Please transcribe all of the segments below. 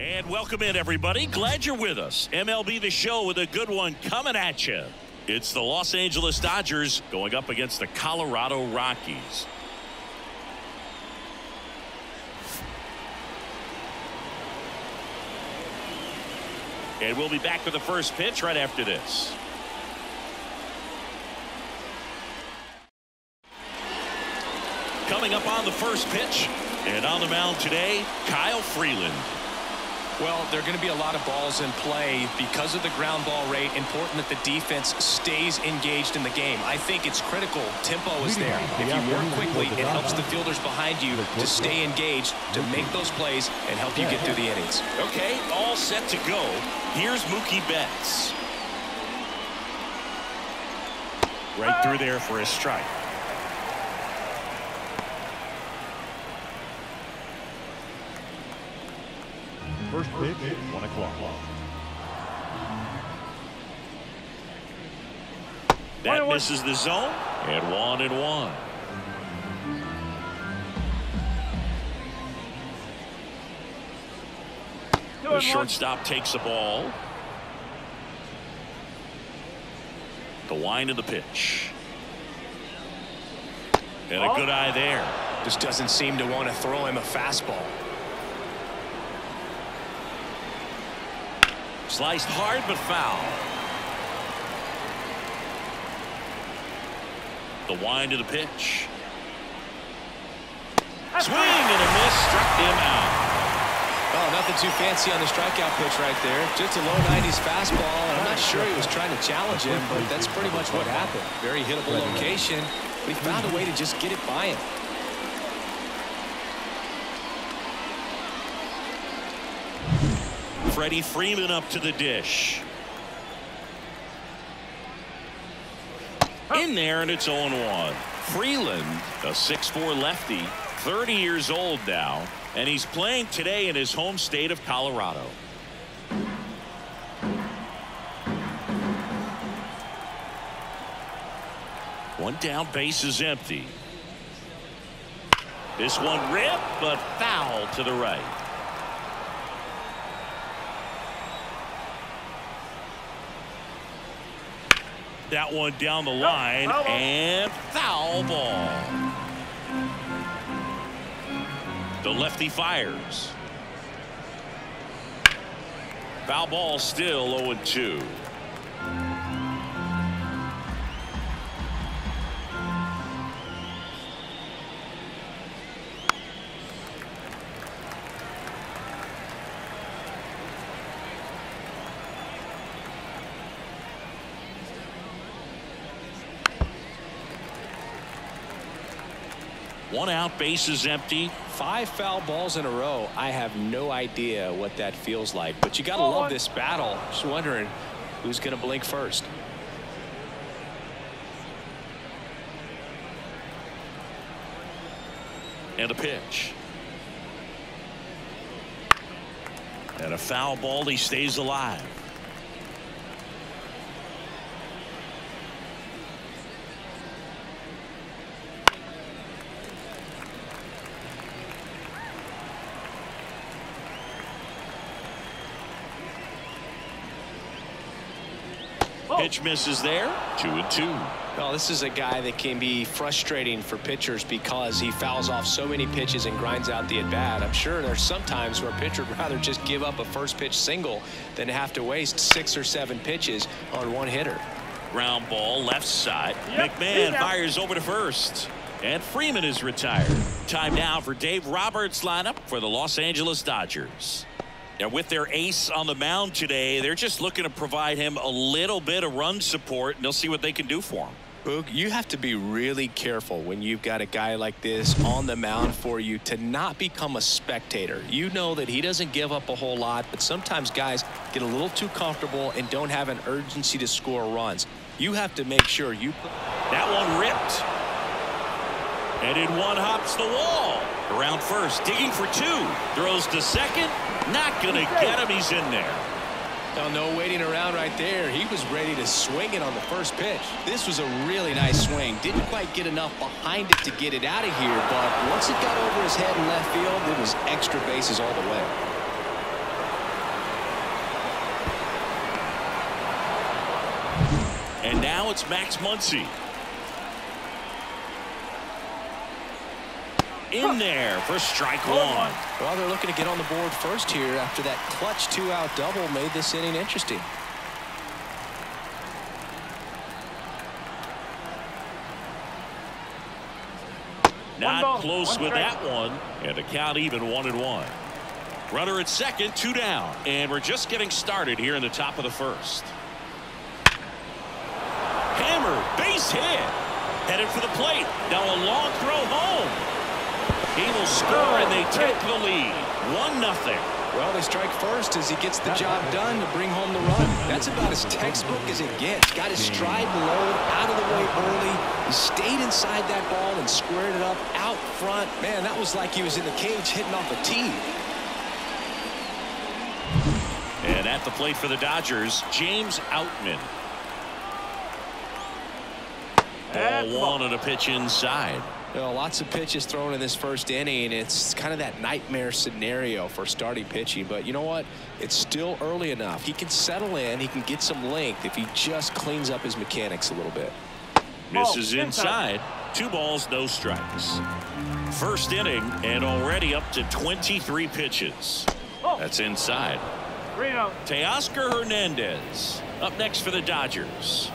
And welcome in, everybody. Glad you're with us. MLB The Show with a good one coming at you. It's the Los Angeles Dodgers going up against the Colorado Rockies. And we'll be back with the first pitch right after this. Coming up on the first pitch, and on the mound today, Kyle Freeland. Well, there are going to be a lot of balls in play because of the ground ball rate. Important that the defense stays engaged in the game. I think it's critical. Tempo is there. If you work quickly, it helps the fielders behind you to stay engaged, to make those plays, and help you get through the innings. Okay, all set to go. Here's Mookie Betts. Right through there for a strike. First pitch, 1 o'clock. That misses the zone, and 1-1. The shortstop takes the ball. The wind of the pitch. And a good eye there. Just doesn't seem to want to throw him a fastball. Sliced hard but foul. The wind of the pitch. Swing and a miss, struck him out. Oh, nothing too fancy on the strikeout pitch right there. Just a low 90s fastball, and I'm not sure he was trying to challenge him, but that's pretty much what happened. Very hittable location, but he found a way to just get it by him. Freddie Freeman up to the dish. In there, and it's 0-1. Freeland, a 6'4" lefty, 30 years old now, and he's playing today in his home state of Colorado. One down, base is empty. This one ripped, but foul to the right. That one down the line, and foul ball. The lefty fires. Foul ball, still 0-2. One out, base is empty. 5 foul balls in a row. I have no idea what that feels like, but you got to love this battle. Just wondering who's going to blink first. And a pitch. And a foul ball. He stays alive. Pitch misses there. 2-2. Well, this is a guy that can be frustrating for pitchers because he fouls off so many pitches and grinds out the at-bat. I'm sure there's some times where a pitcher would rather just give up a first pitch single than have to waste 6 or 7 pitches on one hitter. Ground ball, left side. McMahon fires over to first. And Freeman is retired. Time now for Dave Roberts' lineup for the Los Angeles Dodgers. And with their ace on the mound today, they're just looking to provide him a little bit of run support, and they'll see what they can do for him. Boog, you have to be really careful when you've got a guy like this on the mound for you to not become a spectator. You know that he doesn't give up a whole lot, but sometimes guys get a little too comfortable and don't have an urgency to score runs. You have to make sure you put that one ripped. And in one hops the wall. Around first, digging for 2. Throws to second. Not going to get him. He's in there. Oh, no waiting around right there. He was ready to swing it on the first pitch. This was a really nice swing. Didn't quite get enough behind it to get it out of here, but once it got over his head in left field, it was extra bases all the way. now it's Max Muncy. In there for strike one. Well, they're looking to get on the board first here after that clutch 2-out double made this inning interesting. Not close with that one, and the count even 1-1. Runner at second, 2 down, and we're just getting started here in the top of the first. Hammer, base hit, headed for the plate. Now a long throw home. He will score, and they take the lead, 1-0. Well, they strike first as he gets the job done to bring home the run. That's about as textbook as it gets. Got his stride low, out of the way early. He stayed inside that ball and squared it up out front. Man, that was like he was in the cage hitting off a tee. And at the plate for the Dodgers, James Outman. Ball one on a pitch inside. You know, lots of pitches thrown in this first inning. It's kind of that nightmare scenario for starting pitching. But you know what? It's still early enough. He can settle in. He can get some length if he just cleans up his mechanics a little bit. Misses inside. 2 balls, no strikes. First inning and already up to 23 pitches. That's inside. Teoscar Hernandez up next for the Dodgers.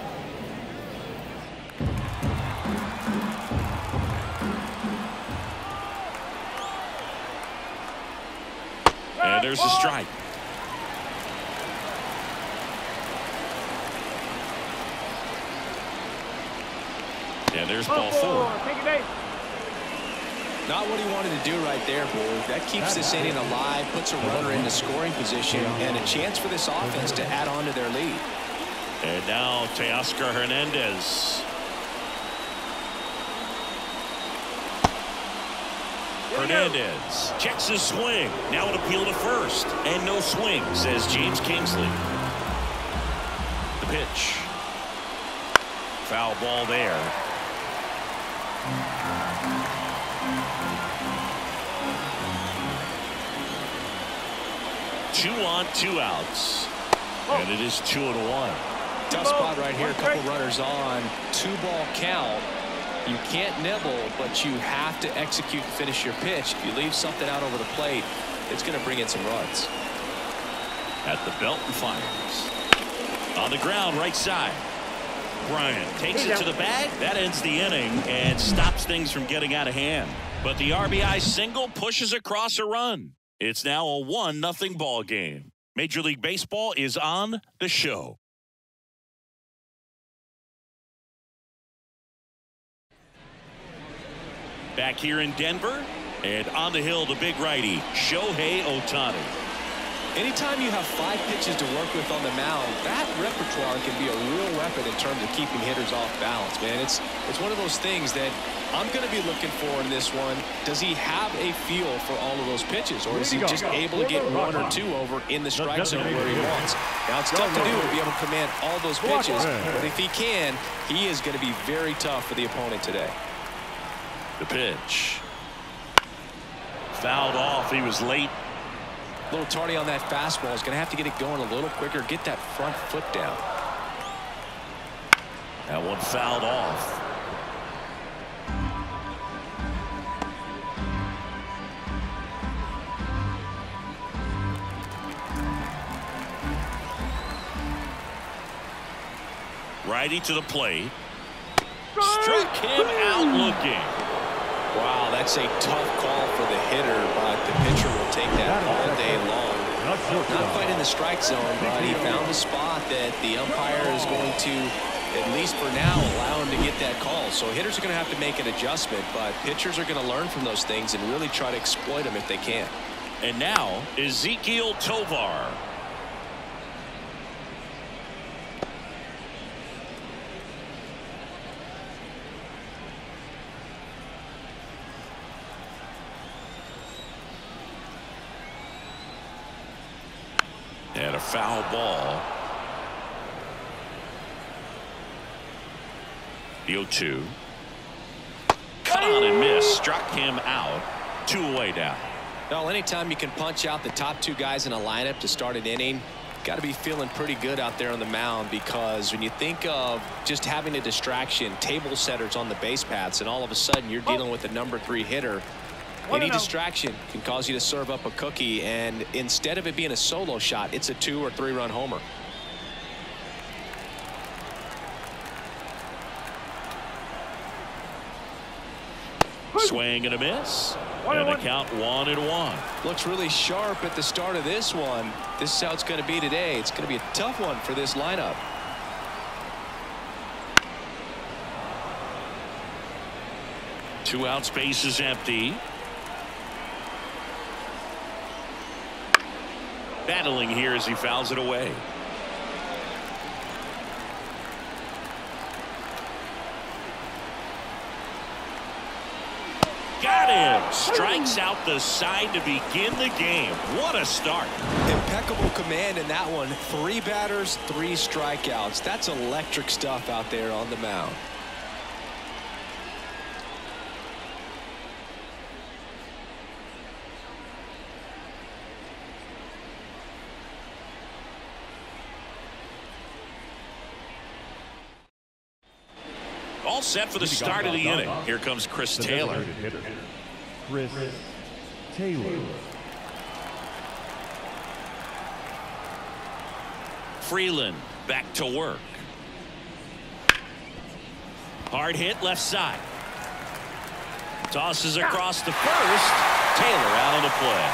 And there's a strike. And there's ball 4. Not what he wanted to do right there, boy. That keeps this inning alive, puts a runner into scoring position, and a chance for this offense to add on to their lead. And now Teoscar Hernandez. Hernandez checks his swing. Now an appeal to first. And no swing, says James Kingsley. The pitch. Foul ball there. Two on, 2 outs. And it is 2-1. Tough spot right here. A couple runners on. 2-ball count. You can't nibble, but you have to execute and finish your pitch. If you leave something out over the plate, it's going to bring in some runs. At the belt and fires. On the ground, right side. Bryant takes it to the bag. That ends the inning and stops things from getting out of hand. But the RBI single pushes across a run. It's now a 1-0 ball game. Major League Baseball is on the show. Back here in Denver, and on the hill, the big righty, Shohei Ohtani. Anytime you have 5 pitches to work with on the mound, that repertoire can be a real weapon in terms of keeping hitters off balance, man. It's one of those things that I'm going to be looking for in this one. Does he have a feel for all of those pitches, or is he just able to get 1 or 2 over in the strike zone where he wants? Now, it's tough to do to be able to command all those pitches, but if he can, he is going to be very tough for the opponent today. The pitch. Fouled off. He was late. A little tardy on that fastball. He's going to have to get it going a little quicker. Get that front foot down. That one fouled off. Righty to the plate. Struck him out looking. Wow, that's a tough call for the hitter, but the pitcher will take that all day long. Not quite in the strike zone, but he found a spot that the umpire is going to, at least for now, allow him to get that call. So hitters are going to have to make an adjustment, but pitchers are going to learn from those things and really try to exploit them if they can. And now, Ezequiel Tovar. And a foul ball. The 0-2. Cut on and miss. Struck him out. 2 away now. Well, anytime you can punch out the top 2 guys in a lineup to start an inning, Got to be feeling pretty good out there on the mound, because when you think of just having a distraction, table setters on the base paths, and all of a sudden you're dealing with the #3 hitter, any distraction can cause you to serve up a cookie, and instead of it being a solo shot, it's a 2- or 3-run homer. Swing and a miss. And the count 1-1. Looks really sharp at the start of this one. This is how it's going to be today. It's going to be a tough one for this lineup. Two out, space is empty. Battling here as he fouls it away. Got him. Strikes out the side to begin the game. What a start. Impeccable command in that one. 3 batters, 3 strikeouts. That's electric stuff out there on the mound. All set for the start of the inning. Here comes Chris Taylor. Chris Taylor. Freeland back to work. Hard hit left side. Tosses across to first. Taylor out on the play.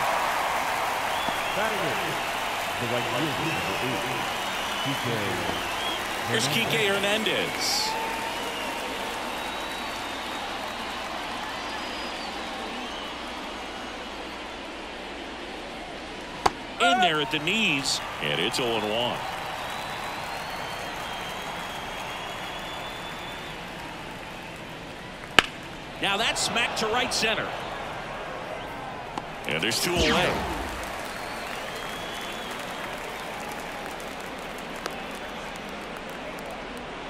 The right fielder, Here's Kike Hernandez. In there at the knees, and it's 0-1. Now that's smacked to right center. And there's 2 away.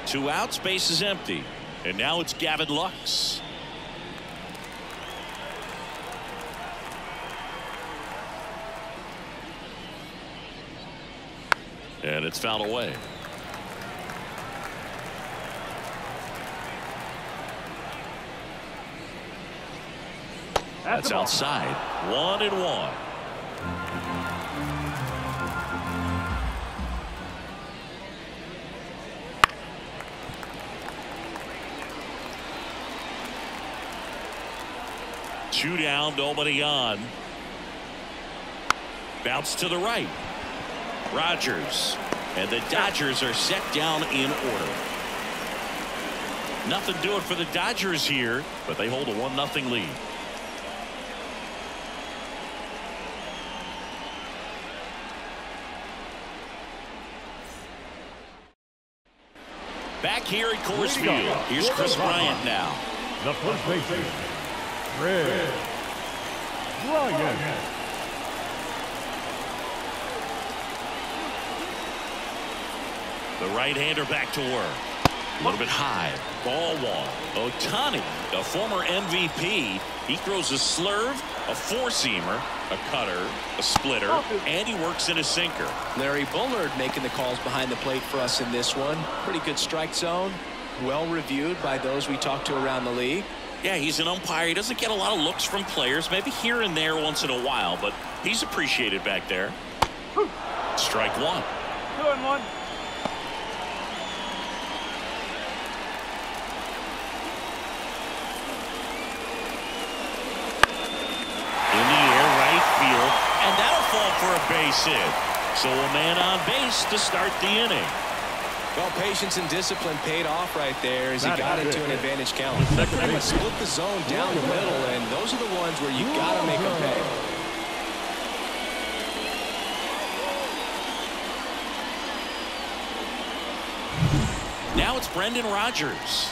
Two outs, base is empty. And now it's Gavin Lux. And it's fouled away. That's outside. 1-1. Two down, nobody on. Bounce to the right. Rogers, and the Dodgers are set down in order. Nothing doing for the Dodgers here, but they hold a 1-0 lead. Back here at Coors Field, here's Chris Bryant now. the first baseman, Chris Bryant. The right-hander back to work. A little bit high. Ball one. Ohtani, the former MVP, he throws a slurve, a four-seamer, a cutter, a splitter, and he works in a sinker. Larry Bullard making the calls behind the plate for us in this one. Pretty good strike zone. Well reviewed by those we talked to around the league. Yeah, he's an umpire. He doesn't get a lot of looks from players, maybe here and there once in a while, but he's appreciated back there. Strike one. 2-1. In the air, right field, and that'll fall for a base hit. So a man on base to start the inning. Well, patience and discipline paid off right there as he got into an advantage count. Pretty much split the zone down the middle, and those are the ones where you got to make them pay. Now it's Brendan Rodgers.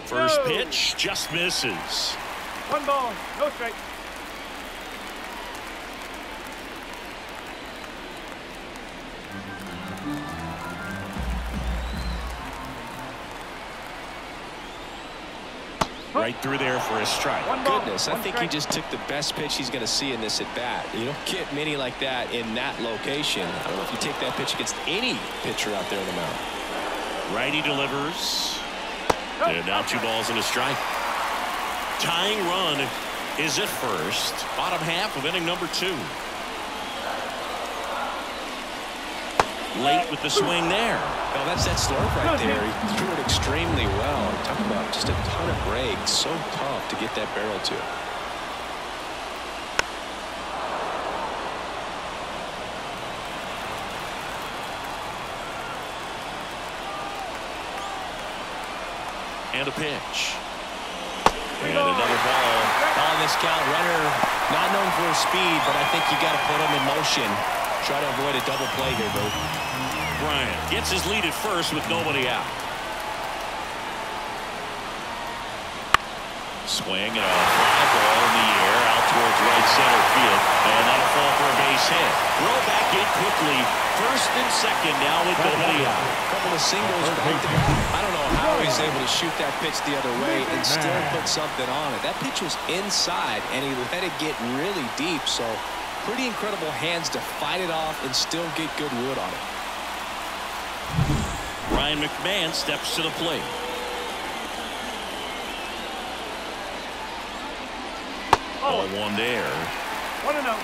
First pitch just misses. 1 ball, no strike. Right through there for a strike. Goodness, I think he just took the best pitch he's going to see in this at bat. You don't get many like that in that location. I don't know if you take that pitch against any pitcher out there on the mound. Righty delivers. And now 2 balls and a strike. Tying run is at first. Bottom half of inning number 2. Late with the swing there. Well, that's that slurve right there. He threw it extremely well. Talk about just a ton of breaks. So tough to get that barrel to. And a pitch. And another ball. On this count, runner not known for his speed, but I think you got to put him in motion. Try to avoid a double play here, Bert. Bryant gets his lead at first with nobody out. Swing and a fly ball in the air out towards right center field. And that'll fall for a base hit. Throw back in quickly. First and second now with nobody out. A couple of singles right there. I don't know how he's able to shoot that pitch the other way and still put something on it. That pitch was inside, and he let it get really deep. So pretty incredible hands to fight it off and still get good wood on it. Ryan McMahon steps to the plate. Oh, 1 there. 1-0.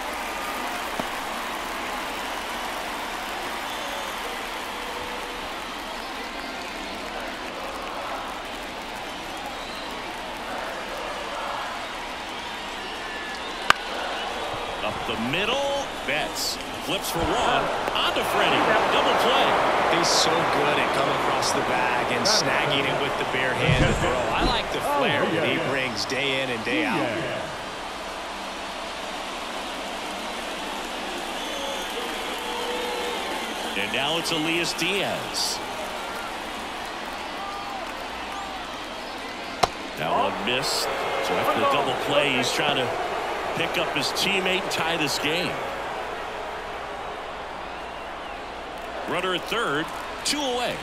Up the middle. Betts flips for 1. On to Freddie. Double play. He's so good at coming across the bag and snagging it with the bare hand to throw. I like the flair that he brings day in and day out. And now it's Elias Diaz. That one missed. So after the double play, he's trying to pick up his teammate and tie this game. Runner at third, 2 away.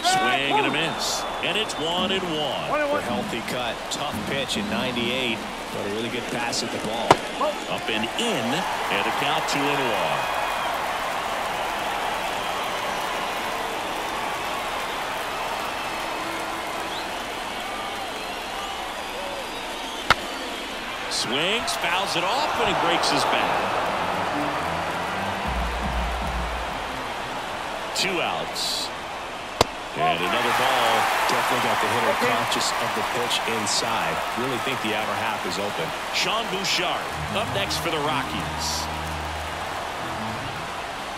Swing and a miss. And it's 1-1. A healthy cut. Tough pitch at 98. But a really good pass at the ball. Up and in. And a count 2-1. Swings, fouls it off, and he breaks his back. 2 outs. And another ball. Definitely got the hitter conscious of the pitch inside. Really think the outer half is open. Sean Bouchard up next for the Rockies.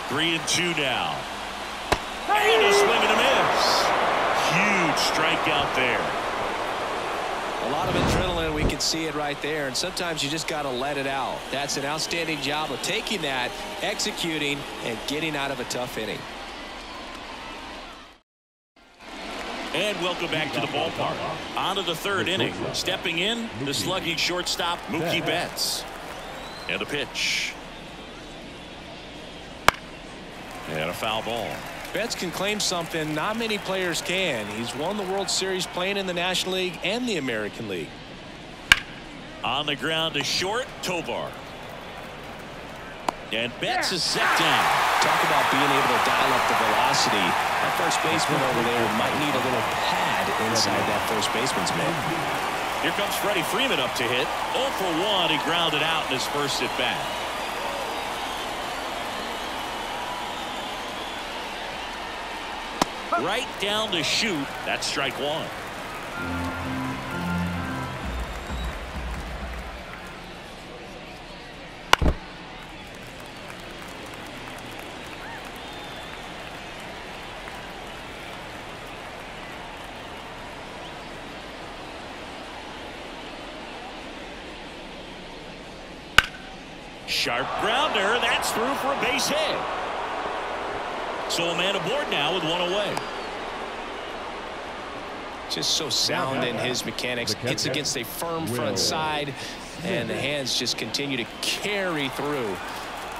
3-2 now. And a swing and a miss. Huge strikeout there. A lot of adrenaline, we can see it right there, and sometimes you just got to let it out. That's an outstanding job of taking that, executing, and getting out of a tough inning. And welcome back to the ballpark. On to the 3rd inning. Stepping in, the slugging shortstop, Mookie Betts. And a pitch. And a foul ball. Betts can claim something not many players can. He's won the World Series playing in the National League and the American League. On the ground to short, Tovar. And Betts is set down. Talk about being able to dial up the velocity. That first baseman over there might need a little pad inside that first baseman's mitt. Here comes Freddie Freeman up to hit. 0 for 1. He grounded out in his first at bat. Right down to shoot. That's strike 1. Sharp grounder. That's through for a base hit. So a man aboard now with 1 away. Just so sound in his mechanics. Hits against a firm front side, and the hands just continue to carry through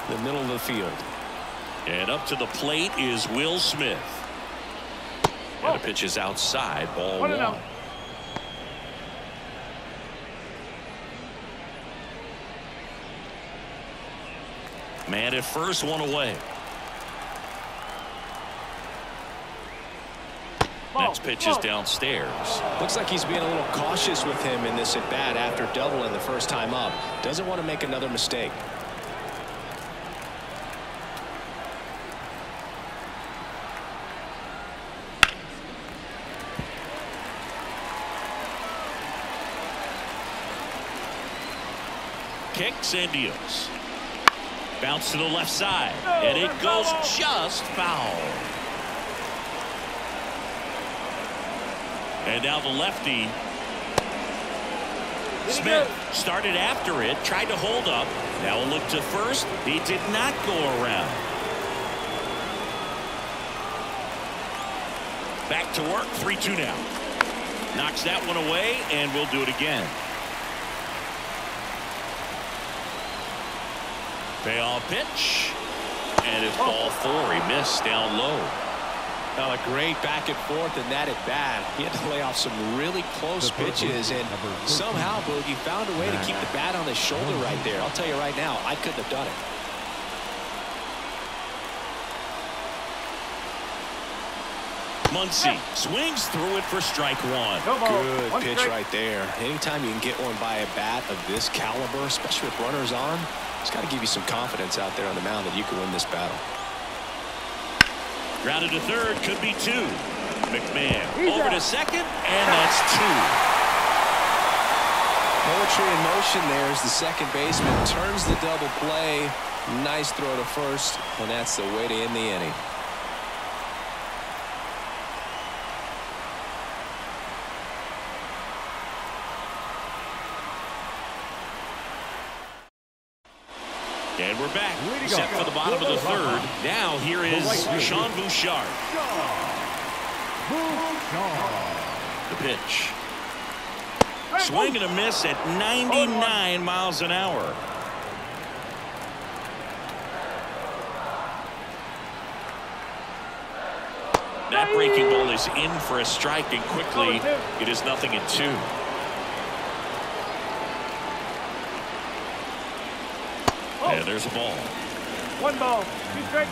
the middle of the field. And up to the plate is Will Smith. And the pitch is outside, ball 1. Man at first, 1 away. Next pitch is downstairs. Looks like he's being a little cautious with him in this at bat after doubling the first time up. Doesn't want to make another mistake. Kicks and deals. Bounce to the left side, and it goes just foul. And now the lefty. Smith started after it, tried to hold up. Now a look to first. He did not go around. Back to work, 3-2 now. Knocks that one away, and we'll do it again. Payoff pitch, and it's ball 4. He missed down low. A great back and forth in that at bat. He had to lay off some really close pitches, and somehow Boogie found a way to keep the bat on his shoulder right there. I'll tell you right now, I couldn't have done it. Muncy swings through it for strike 1. Good pitch right there. Anytime you can get one by a bat of this caliber, especially with runners on, it's got to give you some confidence out there on the mound that you can win this battle. Grounded to third, could be 2. McMahon over to second, and that's 2. Poetry in motion there as the second baseman turns the double play. Nice throw to first, and that's the way to end the inning. And we're back. Set for the bottom of the third. Now here is Sean Bouchard. The pitch. Swing and a miss at 99 miles an hour. That breaking ball is in for a strike, and quickly it is 0-2. And there's a ball. 1 ball, 2 strikes.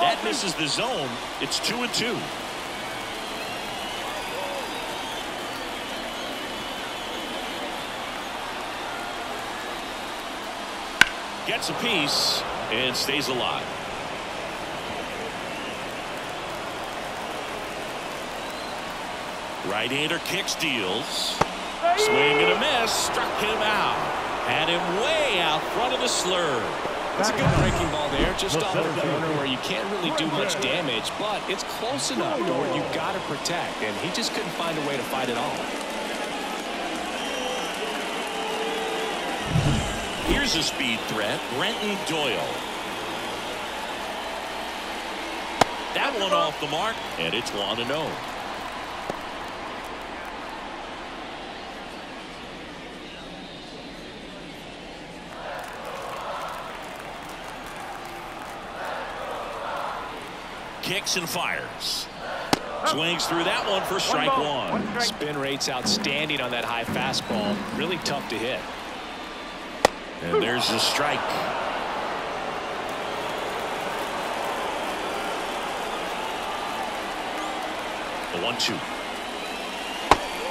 That misses the zone. It's 2-2. Gets a piece and stays alive. Right-hander kicks, deals. Swing and a miss. Struck him out. Had him way out front of the slurve. It's a good breaking ball there, just off the corner where you can't really do much damage, but it's close enough to where you've got to protect, and he just couldn't find a way to fight it off. Here's a speed threat, Brenton Doyle. That one off the mark, and it's 1-0. Kicks and fires. Swings through that one for strike 1. Spin rate's outstanding on that high fastball. Really tough to hit. And there's the strike. The 1-2.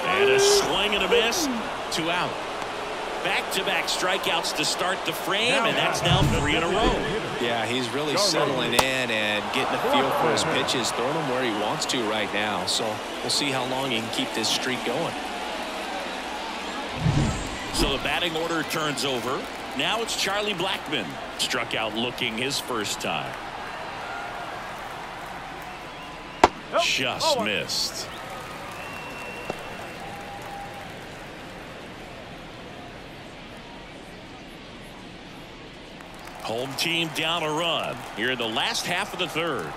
And a swing and a miss. 2 out. Back-to-back strikeouts to start the frame, and that's now 3 in a row. Yeah, he's really settling in and getting a feel for his pitches, throwing them where he wants to right now. So we'll see how long he can keep this streak going. So the batting order turns over. Now it's Charlie Blackmon. Struck out looking his first time. Just missed. Home team down a run here in the last half of the third.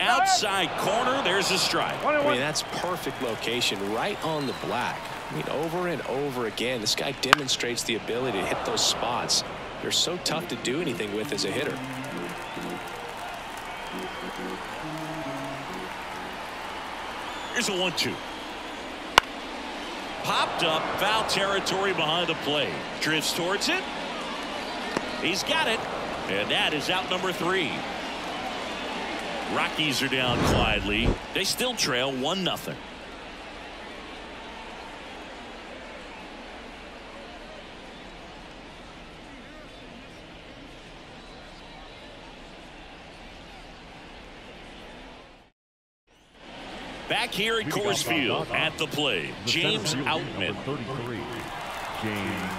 Outside corner, there's a strike. I mean, that's perfect location right on the black. I mean, over and over again, this guy demonstrates the ability to hit those spots. They're so tough to do anything with as a hitter. Here's a 1-2. Popped up, foul territory behind the plate. Drifts towards it. He's got it. And that is out number 3. Rockies are down quietly. They still trail 1-0. Back here at Coors Field at the plate, James Outman. 33. James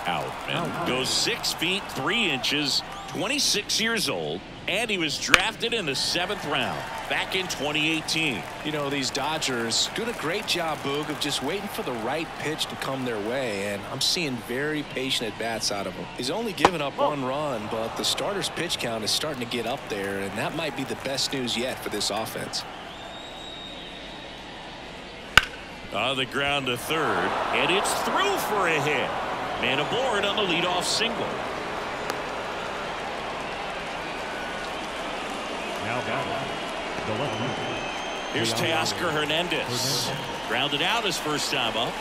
Outman goes 6 feet 3 inches, 26 years old, and he was drafted in the 7th round back in 2018. You know, these Dodgers doing a great job, Boog, of just waiting for the right pitch to come their way, and I'm seeing very patient at-bats out of him. He's only given up 1 run, but the starter's pitch count is starting to get up there, and that might be the best news yet for this offense. On the ground to third, and it's through for a hit. Man aboard on the leadoff single. now batting. The left. Here's Teoscar Hernandez. Grounded out his first time up.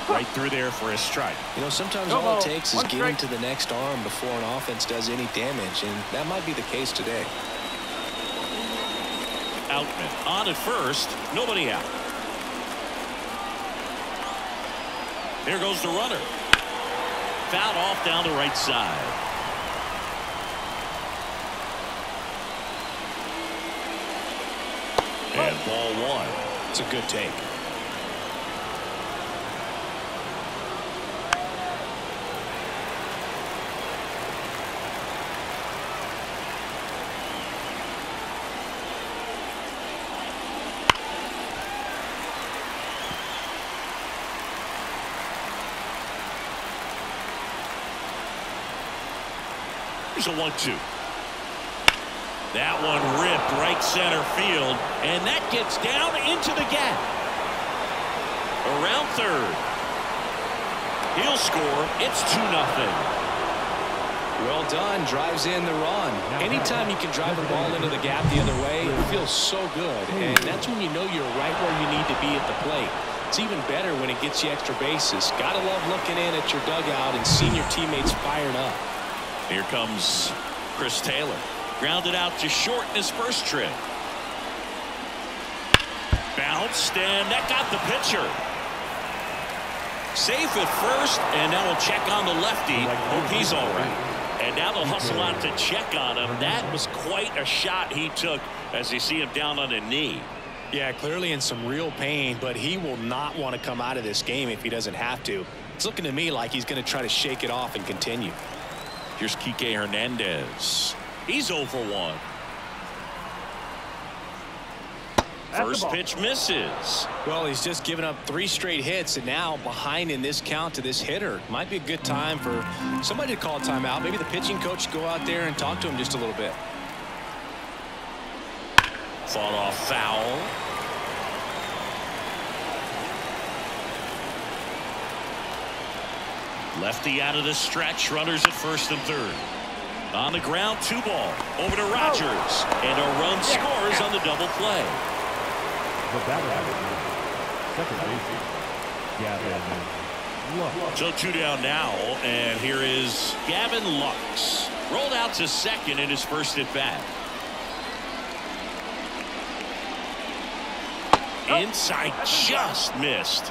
Right through there for a strike. You know, sometimes all it takes is getting to the next arm before an offense does any damage, and that might be the case today. Outman on at first, nobody out. Here goes the runner. Fouled off down the right side. And ball one. It's a good take. Here's a 1-2. That one ripped right center field, and that gets down into the gap. Around third. He'll score. It's 2-0. Well done. Drives in the run. Anytime you can drive the ball into the gap the other way, it feels so good. And that's when you know you're right where you need to be at the plate. It's even better when it gets you extra bases. Gotta love looking in at your dugout and seeing your teammates fired up. Here comes Chris Taylor. Grounded out to short in his first trip. Bounced, and that got the pitcher. Safe at first, and now we'll check on the lefty. Hope he's all right. And now they'll hustle out to check on him. That was quite a shot he took as you see him down on a knee. Yeah, clearly in some real pain, but he will not want to come out of this game if he doesn't have to. It's looking to me like he's going to try to shake it off and continue. Here's Kike Hernandez. He's 0 for 1. First pitch misses. Well, he's just given up 3 straight hits, and now behind in this count to this hitter. Might be a good time for somebody to call a timeout. Maybe the pitching coach go out there and talk to him just a little bit. Fought off foul. Lefty out of the stretch. Runners at first and third. On the ground, 2 ball. Over to Rogers. And a run scores on the double play. The batter, second baseman, Gavin Lux. So 2 down now, and here is Gavin Lux. Rolled out to second in his first at bat. Inside, just missed.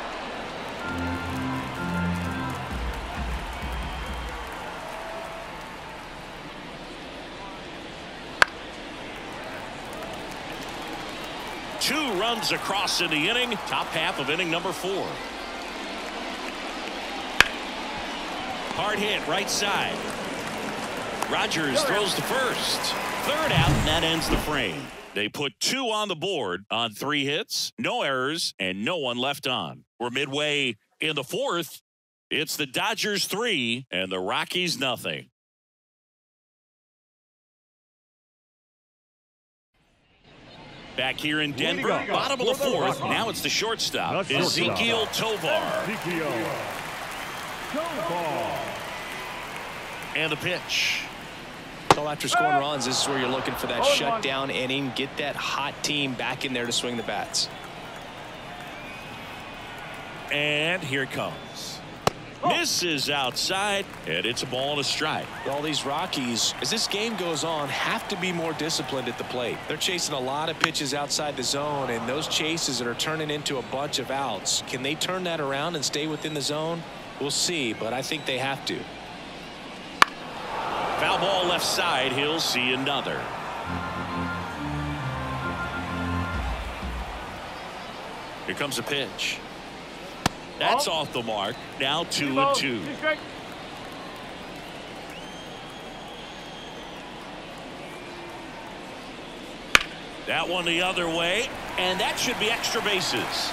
Two runs across in the inning. Top half of inning number 4. Hard hit right side. Rogers throws to first. Third out, and that ends the frame. They put 2 on the board on 3 hits, no errors, and no one left on. We're midway in the 4th. It's the Dodgers 3 and the Rockies nothing. Back here in Denver, bottom of the fourth. Now it's the shortstop, Ezekiel Tovar. And the pitch. So after scoring runs, this is where you're looking for that shutdown inning. Get that hot team back in there to swing the bats. And here it comes. Misses outside, and it's a ball and a strike. All these Rockies, as this game goes on, have to be more disciplined at the plate. They're chasing a lot of pitches outside the zone, and those chases that are turning into a bunch of outs. Can they turn that around and stay within the zone? We'll see, but I think they have to. Foul ball left side. He'll see another. Here comes a pitch. That's off the mark. Now 2-2. That one the other way, and that should be extra bases.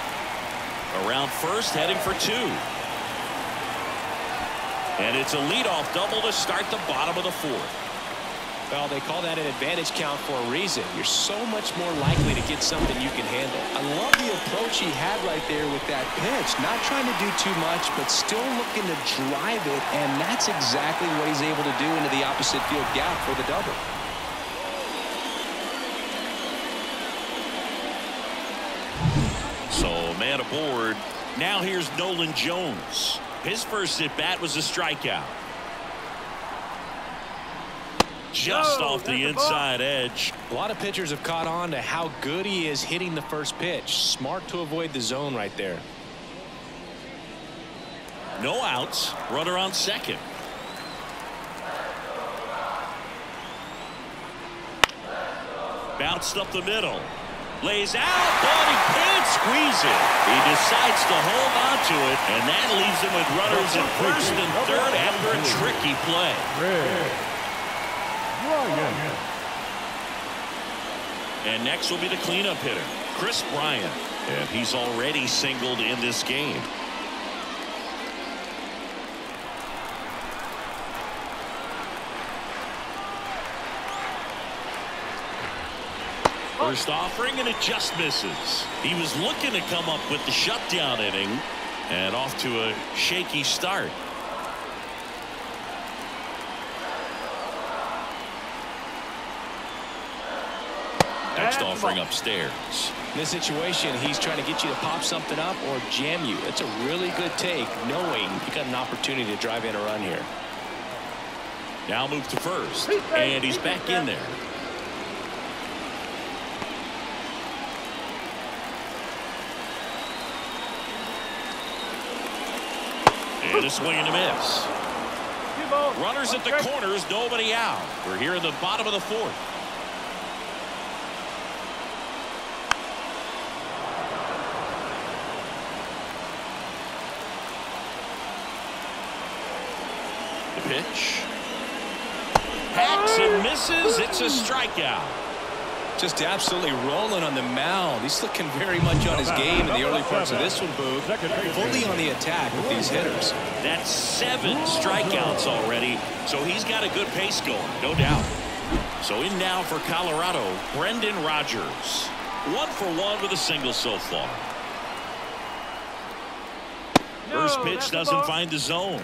Around first, heading for 2. And it's a leadoff double to start the bottom of the fourth. Well, they call that an advantage count for a reason. You're so much more likely to get something you can handle. I love the approach he had right there with that pitch. Not trying to do too much, but still looking to drive it, and that's exactly what he's able to do into the opposite field gap for the double. So, man aboard. Now here's Nolan Jones. His first at-bat was a strikeout. Just off the inside edge. A lot of pitchers have caught on to how good he is hitting the first pitch. Smart to avoid the zone right there. No outs. Runner on second. Bounced up the middle. Lays out, but he can't squeeze it. He decides to hold on to it, and that leaves him with runners at first and third after a tricky play. And next will be the cleanup hitter, Chris Bryant, and he's already singled in this game. First offering, and it just misses. He was looking to come up with the shutdown inning, and off to a shaky start. Next offering upstairs. In this situation, he's trying to get you to pop something up or jam you. It's a really good take, knowing you got an opportunity to drive in a run here. Now move to first, and he's back in there. And a swing and a miss. Runners at the corners, nobody out. We're here in the bottom of the fourth. The pitch. Hacks and misses. It's a strikeout. Just absolutely rolling on the mound. He's looking very much on his game in the early parts of this one, Boog. Fully on the attack with these hitters. That's 7 strikeouts already, so he's got a good pace going, no doubt. So in now for Colorado, Brendan Rodgers. 1 for 1 with a single so far. First pitch doesn't find the zone.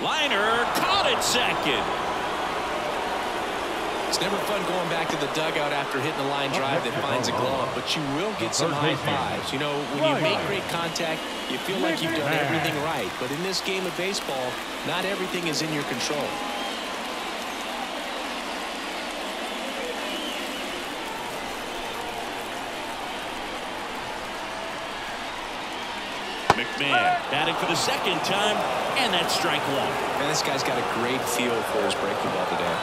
Liner caught it second. It's never fun going back to the dugout after hitting a line drive that finds a glove, but you will get some high fives. You know, when you make great contact, you feel like you've done everything right. But in this game of baseball, not everything is in your control. McMahon batting for the second time, and that's strike 1. Man, this guy's got a great feel for his breaking ball today.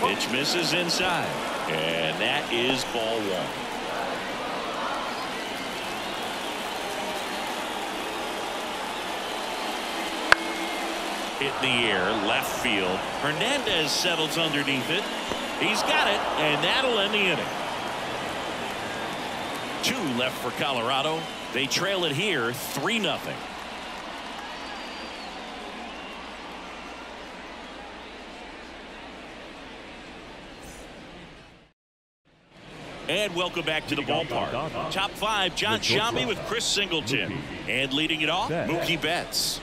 Pitch misses inside, and that is ball 1. hit in the air, left field. Hernandez settles underneath it. He's got it, and that'll end the inning. 2 left for Colorado. They trail it here 3-0. And welcome back to the ballpark. Top 5, John Sciambi with Chris Singleton. And leading it off, Mookie Betts.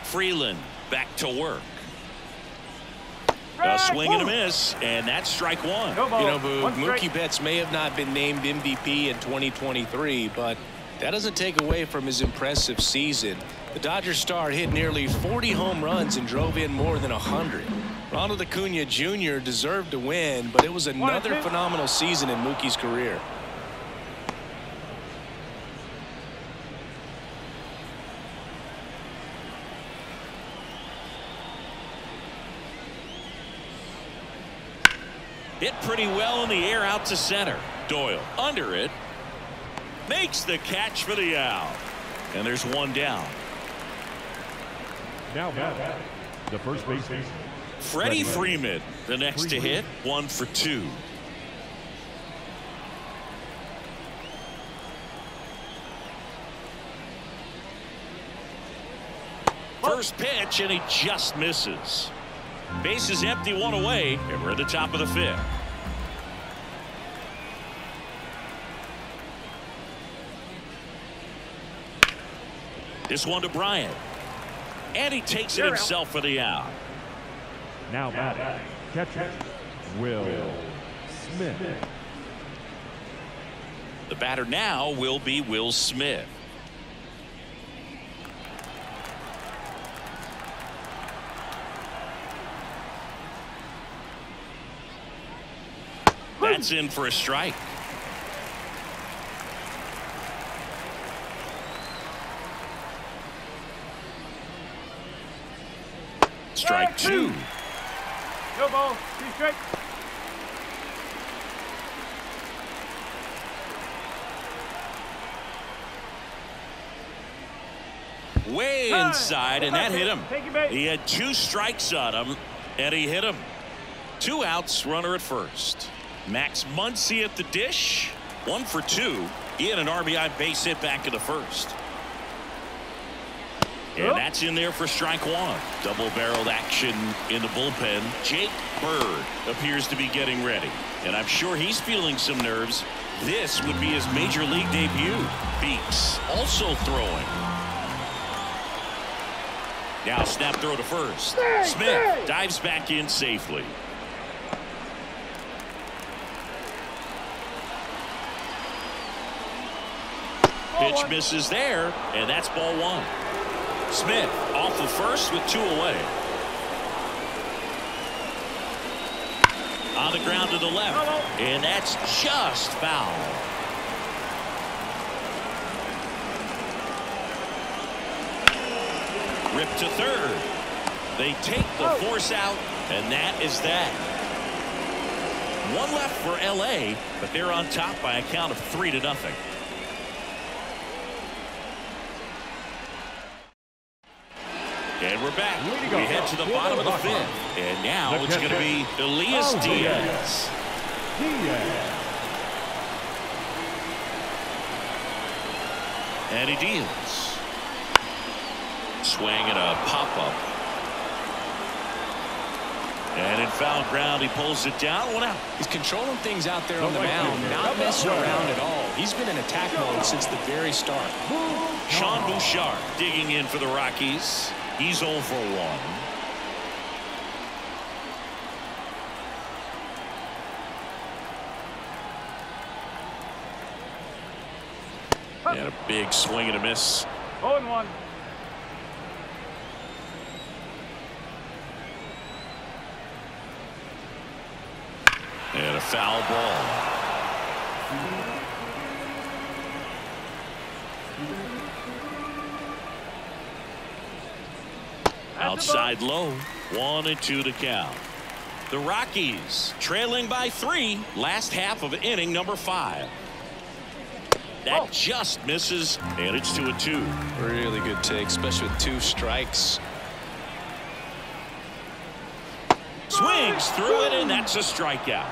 Freeland back to work. A swing and a miss, and that's strike 1. You know, Boog, Mookie Betts may have not been named MVP in 2023, but that doesn't take away from his impressive season. The Dodgers star hit nearly 40 home runs and drove in more than 100. Ronald Acuna Jr. deserved to win, but it was another phenomenal season in Mookie's career. Hit pretty well in the air out to center. Doyle under it. Makes the catch for the out. And there's 1 down. Now the first baseman, Freddie Freeman, the next to hit. 1 for 2. First pitch, and he just misses. Base is empty, 1 away, and we're at the top of the 5th. This one to Bryant. And he takes it himself for the out. now batting, catcher, Will Smith. The batter now will be Will Smith. That's in for a strike. Strike 2. No ball. 3 strikes. Way inside, and that hit him. He had 2 strikes on him, and he hit him. 2 outs, runner at first. Max Muncy at the dish. 1 for 2. He had an RBI base hit back in the first. And that's in there for strike 1. Double-barreled action in the bullpen. Jake Bird appears to be getting ready. And I'm sure he's feeling some nerves. This would be his major league debut. Beeks also throwing. Now snap throw to first. Smith dives back in safely. Pitch misses there, and that's ball 1. Smith off of first with 2 away. On the ground to the left, and that's just foul. Rip to third. They take the force out, and that is that. 1 left for LA, but they're on top by a count of 3-0. And we're back. We head to the bottom of the 5th. And now it's going to be Elias Diaz. And he deals. Swing and a pop-up. And in foul ground, he pulls it down. 1 out. He's controlling things out there on the mound, not messing around at all. He's been in attack mode since the very start. Sean Bouchard digging in for the Rockies. He's 0 for 1. And a big swing and a miss. 0-1. And a foul ball. Outside low. 1-2 to count. The Rockies trailing by 3. Last half of inning number 5. That just misses, and it's 2-2. Really good take, especially with 2 strikes. Swings through it, and that's a strikeout.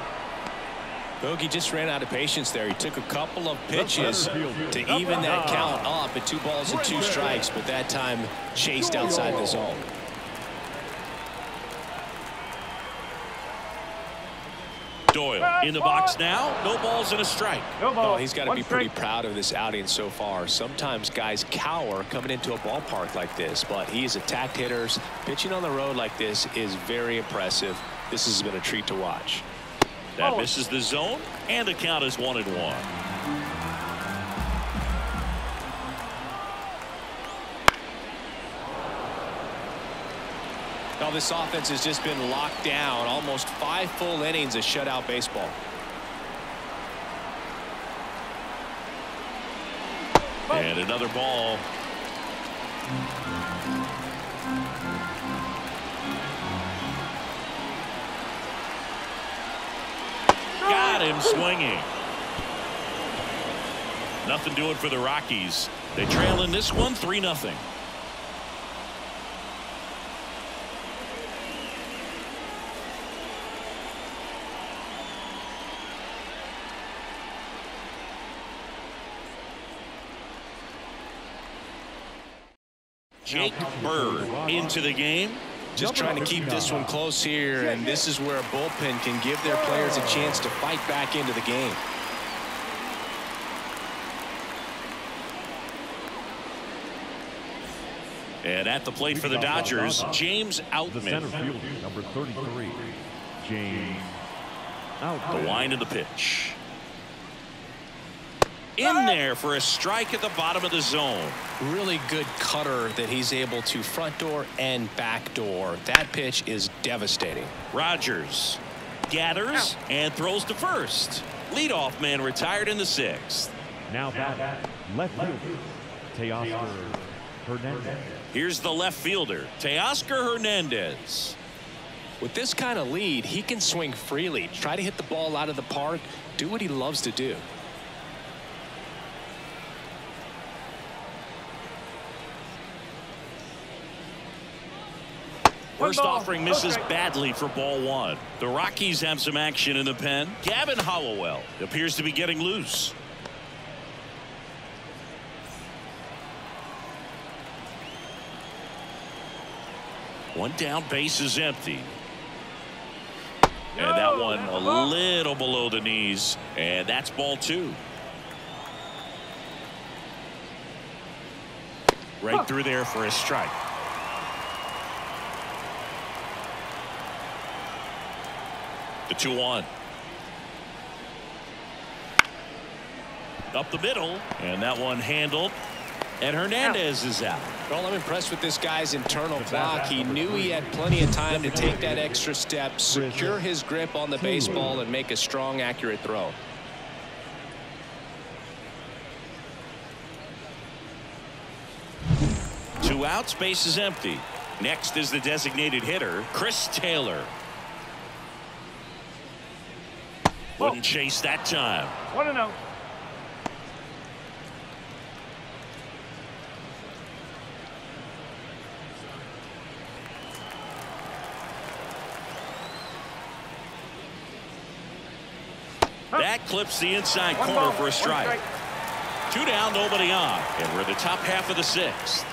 Bogey just ran out of patience there. He took a couple of pitches to even that count up at 2 balls and 2 strikes, but that time chased outside the zone. Doyle in the box now. No balls and a strike. Oh, he's got to be pretty proud of this outing so far. Sometimes guys cower coming into a ballpark like this, but he's attacked hitters. Pitching on the road like this is very impressive. This has been a treat to watch. That misses the zone, and the count is 1-1. Now this offense has just been locked down. Almost 5 full innings of shutout baseball. And another ball. Got him swinging. Nothing doing for the Rockies. They trail in this one 3-0. Jake Bird into the game. Just trying to keep this one close here, and this is where a bullpen can give their players a chance to fight back into the game. And at the plate for the Dodgers, James The Outman. center fielder, number 33, James Outman. The wind of the pitch. In there for a strike at the bottom of the zone. Really good cutter that he's able to front door and back door. That pitch is devastating. Rogers gathers and throws to first. Leadoff man retired in the 6th. Now batting, left fielder, Teoscar Hernandez. Here's the left fielder, Teoscar Hernandez. With this kind of lead, he can swing freely, try to hit the ball out of the park, do what he loves to do. First offering misses badly for ball 1. The Rockies have some action in the pen. Gavin Hollowell appears to be getting loose. One down, base is empty. And that one a little below the knees, and that's ball 2. Right through there for a strike. The 2-1. Up the middle, and that one handled, and Hernandez is out. Well, I'm impressed with this guy's internal clock. He knew he had plenty of time to take that extra step, secure his grip on the baseball, and make a strong, accurate throw. Two outs, base is empty. Next is the designated hitter, Chris Taylor. Wouldn't chase that time. 1-0. That clips the inside corner for a strike. 2 down, nobody on, and we're in the top half of the 6th.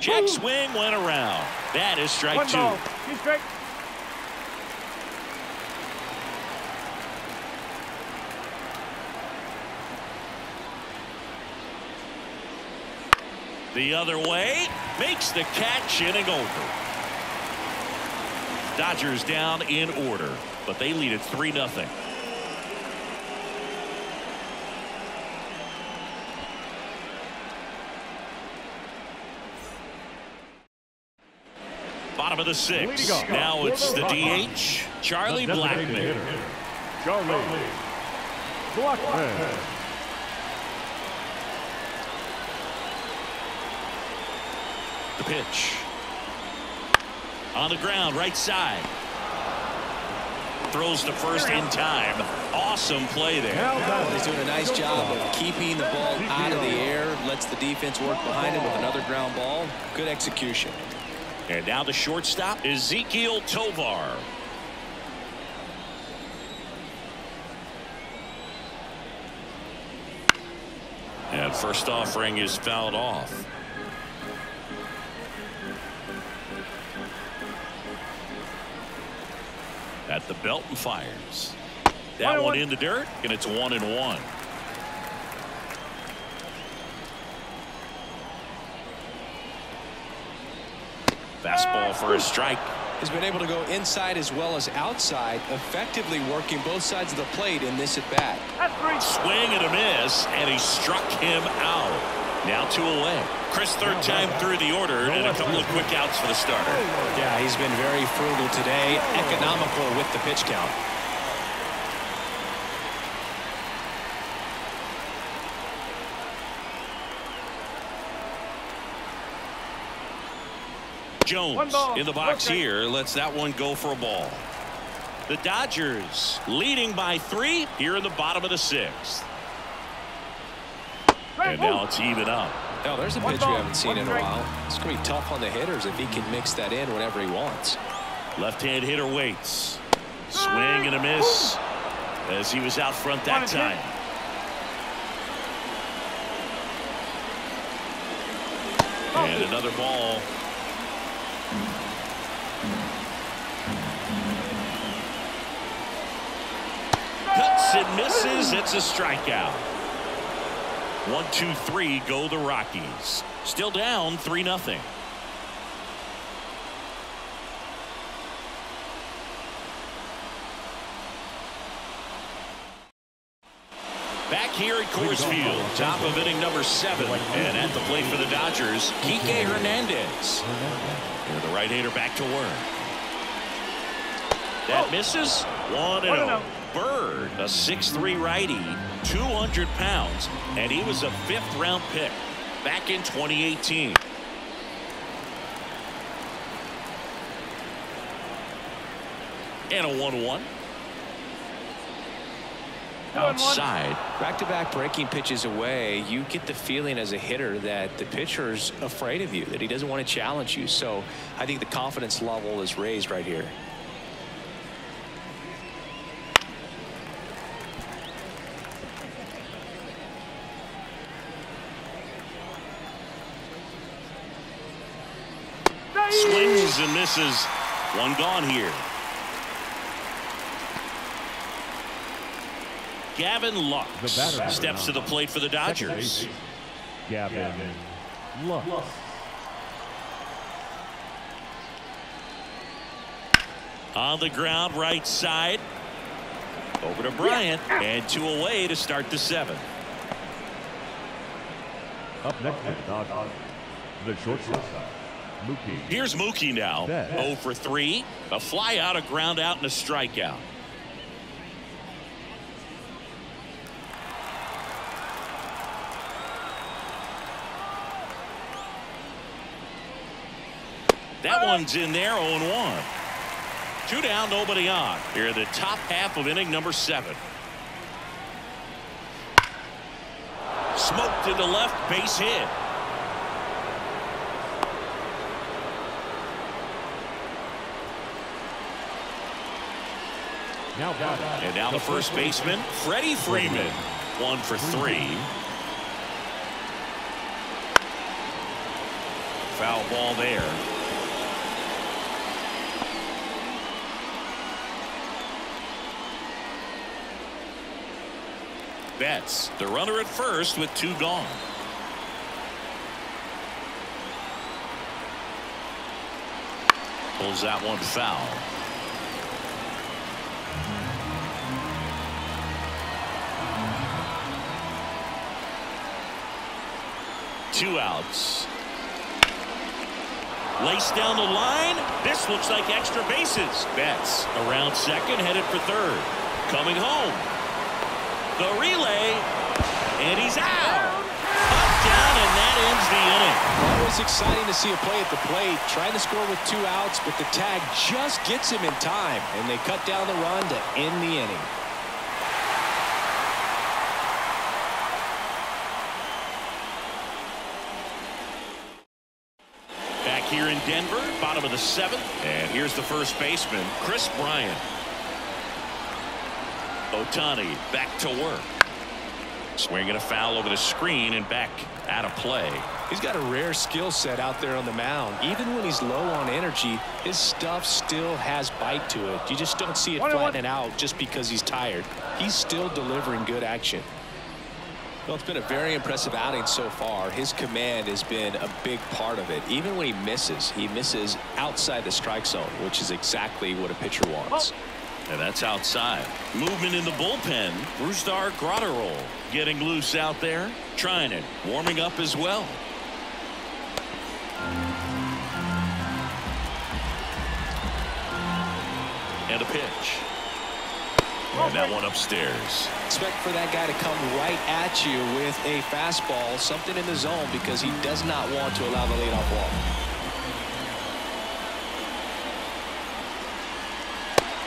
Check swing went around. That is strike 2. 2 strikes. The other way, makes the catch, inning over. Dodgers down in order, but they lead at 3-0. Bottom of the 6th. Now it's the DH, Charlie Blackmon. Charlie Blackmon. The pitch. On the ground, right side. Throws to first in time. Awesome play there. He's doing a nice job of keeping the ball out of the air. Lets the defense work behind him with another ground ball. Good execution. And now the shortstop, Ezekiel Tovar. And first offering is fouled off. At the belt and fires. That one in the dirt, and it's 1-1. Fastball for a strike. He's been able to go inside as well as outside, effectively working both sides of the plate in this at bat. Swing and a miss, and he struck him out. Now 2 away. Chris, third time through the order, and a couple of quick outs for the starter. Yeah, he's been very frugal today, economical with the pitch count. Jones in the box here lets that one go for a ball. The Dodgers leading by 3 here in the bottom of the 6th. And now it's even up. Now there's a pitch we haven't seen in a while. It's going to be tough on the hitters if he can mix that in whenever he wants. Left-hand hitter waits. Swing and a miss as he was out front that time. And another ball. Cuts and misses. It's a strikeout. 1, 2, 3 go the Rockies. Still down 3-0. Back here at Coors Field, top of inning number 7, and at the plate for the Dodgers, Kike Hernandez. And the right-hander back to work. That misses. 1-0. Bird, a 6'3" righty, 200 pounds, and he was a 5th-round pick back in 2018. And a 1-1. Outside. Back-to-back breaking pitches away, you get the feeling as a hitter that the pitcher's afraid of you, that he doesn't want to challenge you. So I think the confidence level is raised right here. Swings and misses. One gone here. Gavin Lux steps to the plate for the Dodgers. Gavin Lux. On the ground, right side. Over to Bryant, and 2 away to start the 7th. Up next for the Dodgers, the shortstop, Mookie. Here's Mookie now. 0 for 3. A fly out, a ground out, and a strikeout. That one's in there, 0-1. 2 down, nobody on. Here in the top half of inning number 7. Smoked into left, base hit. And now the first baseman, Freddie Freeman. 1 for 3. Foul ball there. Betts, the runner at first with 2 gone. Pulls that one foul. Two outs. Laced down the line. This looks like extra bases. Betts around second, headed for third. Coming home. The relay, and he's out. Touchdown. and that ends the inning. Always exciting to see a play at the plate, trying to score with 2 outs, but the tag just gets him in time, and they cut down the run to end the inning. Back here in Denver, bottom of the 7th, and here's the first baseman, Chris Bryant. Ohtani back to work. Swinging a foul over the screen and back out of play. He's got a rare skill set out there on the mound. Even when he's low on energy, his stuff still has bite to it. You just don't see it flattening out just because he's tired. He's still delivering good action. Well, it's been a very impressive outing so far. His command has been a big part of it. Even when he misses outside the strike zone, which is exactly what a pitcher wants. And that's outside. Movement in the bullpen. Brusdar Graterol getting loose out there. Trying it. Warming up as well. And a pitch. And that one upstairs. Expect for that guy to come right at you with a fastball, something in the zone, because he does not want to allow the leadoff walk.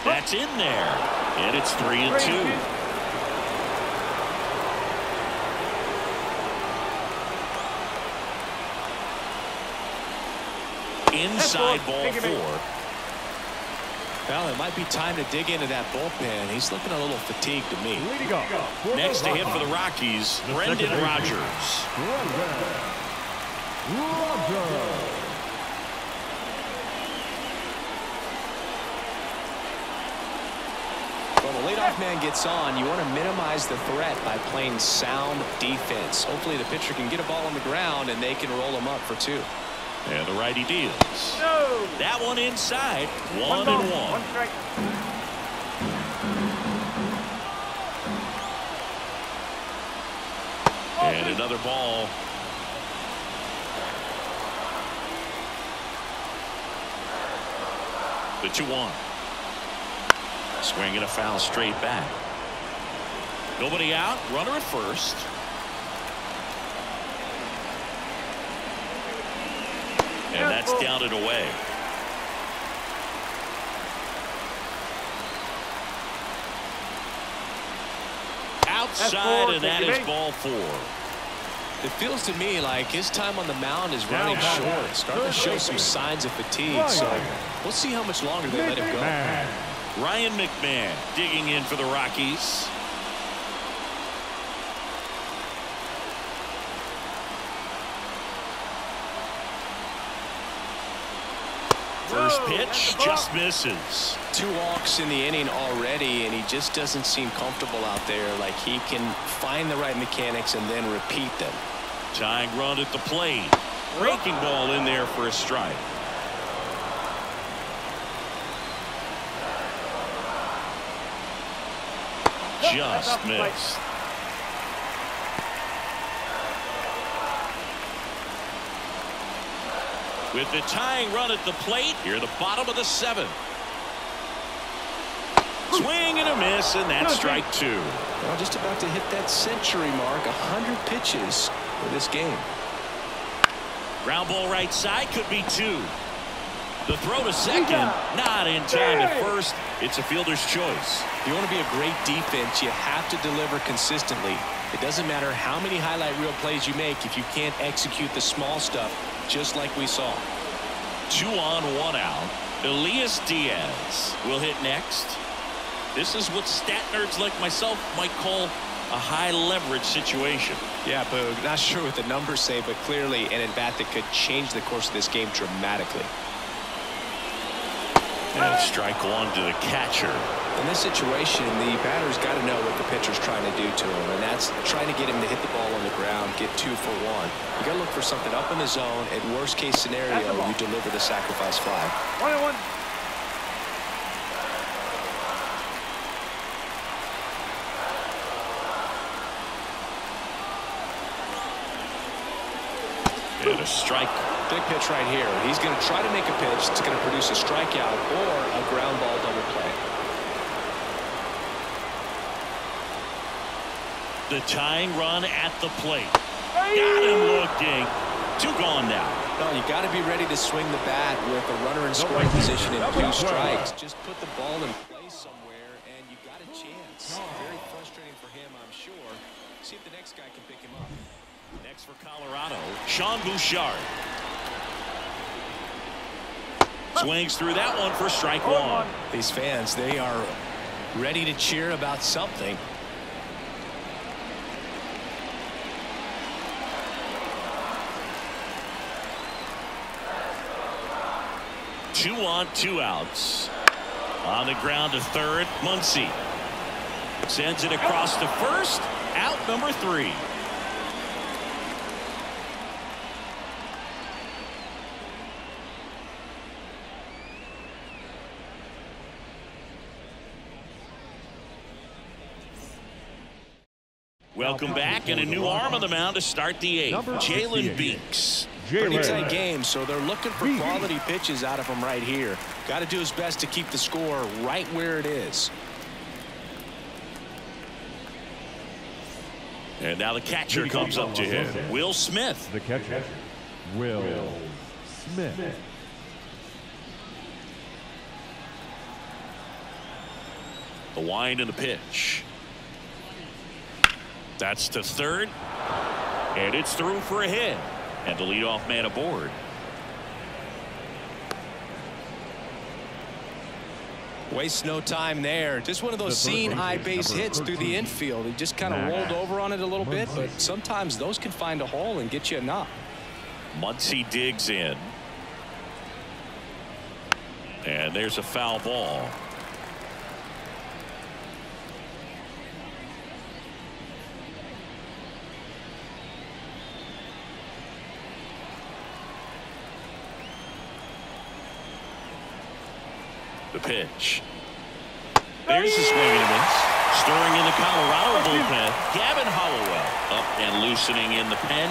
That's in there. And it's 3-2. Inside ball 4. Well, it might be time to dig into that bullpen. He's looking a little fatigued to me. Next to hit for the Rockies, Brendan Rodgers. When the leadoff man gets on, you want to minimize the threat by playing sound defense. Hopefully the pitcher can get a ball on the ground and they can roll him up for 2. And the righty deals. No. That one inside. 1-1. One strike. And another ball. The 2-1. Swinging a foul straight back. Nobody out. Runner at first. And that's down and away. Outside, and that is ball 4. It feels to me like his time on the mound is running short. Starting to show some signs of fatigue. So we'll see how much longer they let him go. Ryan McMahon digging in for the Rockies. First pitch just misses. 2 walks in the inning already, and he just doesn't seem comfortable out there. Like he can find the right mechanics and then repeat them. Tying run at the plate. Breaking ball in there for a strike. Just missed. With the tying run at the plate, here the bottom of the 7th. Swing and a miss, and that's strike 2. Well, just about to hit that century mark. 100 pitches for this game. Ground ball right side, could be 2. The throw to second, not in time at first. It's a fielder's choice. If you want to be a great defense, you have to deliver consistently. It doesn't matter how many highlight reel plays you make if you can't execute the small stuff, just like we saw. 2 on, 1 out. Elias Diaz will hit next. This is what stat nerds like myself might call a high leverage situation. Yeah, Boog, not sure what the numbers say, but clearly an at-bat that could change the course of this game dramatically. And strike 1 to the catcher. In this situation, the batter's got to know what the pitcher's trying to do to him, and that's trying to get him to hit the ball on the ground, get 2 for 1. You got to look for something up in the zone. At worst case scenario, you deliver the sacrifice fly. 1-1. And a strike. Big pitch right here. He's going to try to make a pitch that's going to produce a strikeout or a ground ball double play. The tying run at the plate. Got him looking. 2 gone now. Well, you got to be ready to swing the bat with a runner in scoring position and 2 strikes. Just put the ball in place somewhere, and you got a chance. Very frustrating for him, I'm sure. See if the next guy can pick him up. Next for Colorado, Sean Bouchard. Swings through that one for strike 1. These fans, they are ready to cheer about something. 2 on, 2 outs. On the ground to third, Muncy sends it across to first. Out number 3. Welcome back, and a new arm on the mound to start the 8th. Jalen Beeks. Pretty tight game, so they're looking for quality pitches out of him right here. Got to do his best to keep the score right where it is. And now the catcher comes up to him. Will Smith. The catcher, Will Smith. The wind and the pitch. That's to third. And it's through for a hit. And the leadoff man aboard. Waste no time there. Just one of those seeing high base hits through the infield. He just kind of rolled over on it a little bit, but sometimes those can find a hole and get you a knock. Muncy digs in. And there's a foul ball. The pitch. There's a swing and a miss. Storing in the Colorado bullpen, Gavin Hollowell up and loosening in the pen.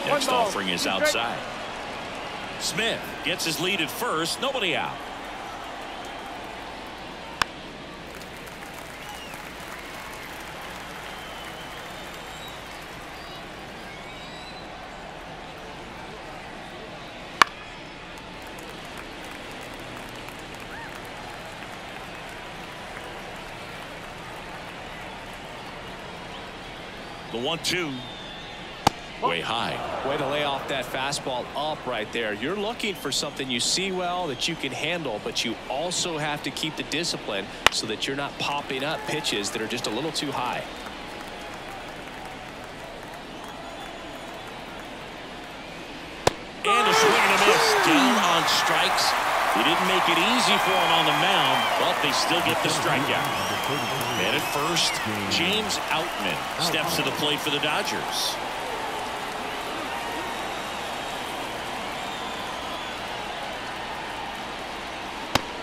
Next offering is outside. Smith gets his lead at first. Nobody out. The 1-2. Way high. Way to lay off that fastball up right there. You're looking for something you see well that you can handle, but you also have to keep the discipline so that you're not popping up pitches that are just a little too high. And a swing and a miss. Down on strikes. He didn't make it easy for him on the mound, but they still get the strikeout. And at first, James Outman steps to the plate for the Dodgers.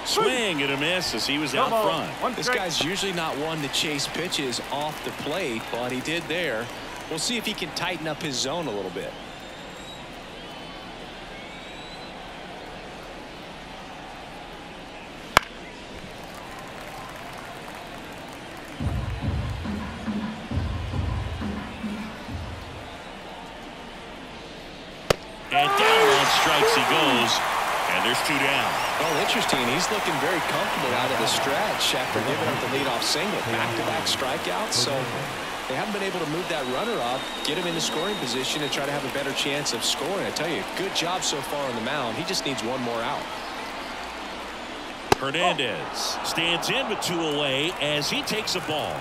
Swing and a miss as he was out front. This guy's usually not one to chase pitches off the plate, but he did there. We'll see if he can tighten up his zone a little bit. And down on strikes he goes. And there's 2 down. Well, interesting. He's looking very comfortable out of the stretch after giving up the leadoff single. Back-to-back strikeouts. So they haven't been able to move that runner up, get him into scoring position, and try to have a better chance of scoring. I tell you, good job so far on the mound. He just needs one more out. Hernandez stands in with 2 away as he takes a ball.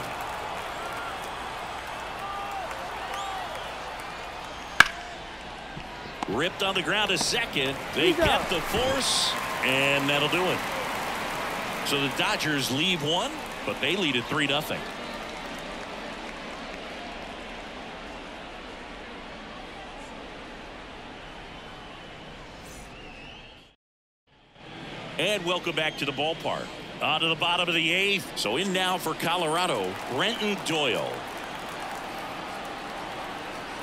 Ripped on the ground to second. They get the force, and that'll do it. So the Dodgers leave 1, but they lead at 3-0. And welcome back to the ballpark. On to the bottom of the 8th. So in now for Colorado, Brenton Doyle.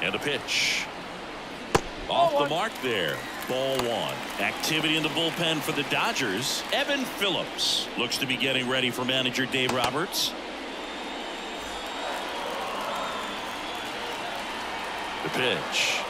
And a pitch. Off the mark there. Ball one. Activity in the bullpen for the Dodgers. Evan Phillips looks to be getting ready for manager Dave Roberts. The pitch.